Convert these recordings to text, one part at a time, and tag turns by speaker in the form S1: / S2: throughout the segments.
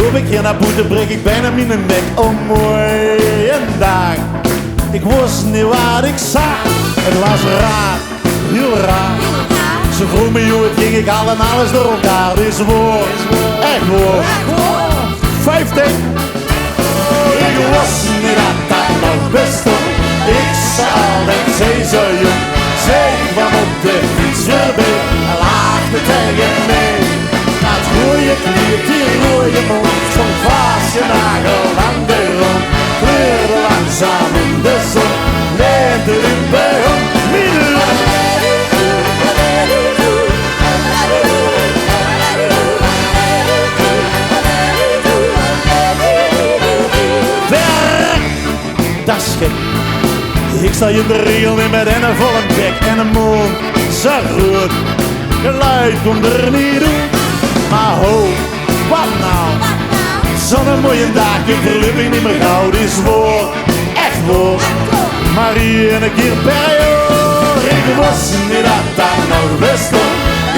S1: Loop ik hier naar buiten, breek ik bijna mijn nek. Oh, mooi een dag. Ik wist niet wat ik zag. Het was raar, heel raar. Ze vroeg me hoe het ging, ik haalde alles door elkaar. Dit is woord, echt woord. 50. Ik wist niet dat dat nog bestond. Ik zal en zij zo jong. Zij kwam op de fiets voorbij en lachte tegen mij. Dat rode knie, die rode mond, zo'n vaasje nagel aan de grond. Kleurde langzaam in de zon, leende in bij om. Dat is gek. Ik sta in de regel in met een volle bek en een mond zo groot. Geluid komt er niet uit. Maar ho, wat nou? Zo'n mooie dag, ik verliep ik niet meer gauw. Dit is woord, echt woord. Maar hier een keer per jaar. Ik wist niet dat dat nog bestond.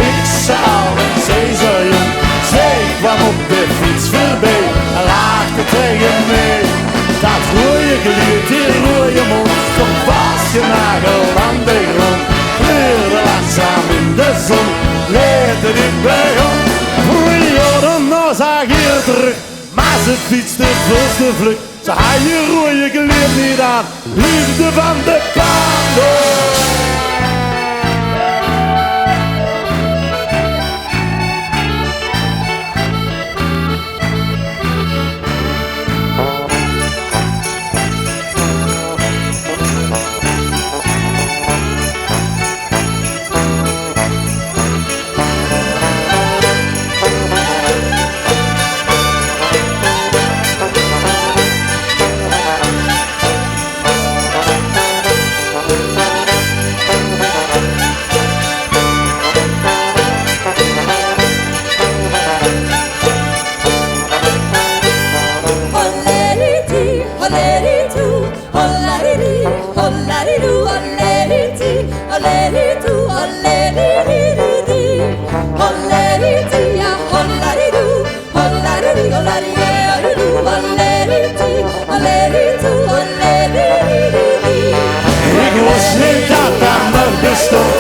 S1: Ik zou en zij zo jong. Zij kwam op de fiets voorbij en lachte tegen mij. Dat rode glied, die rode mond, zo'n vaasje nagel aan de grond. Kleurde langzaam in de zon, leerde niet bij om. Jorden, nou zag hier terug, maar ze fietste vol te vlug. Ze had je rode glied niet aan, liefde van de banden. Ik was niet dat aan de bestond.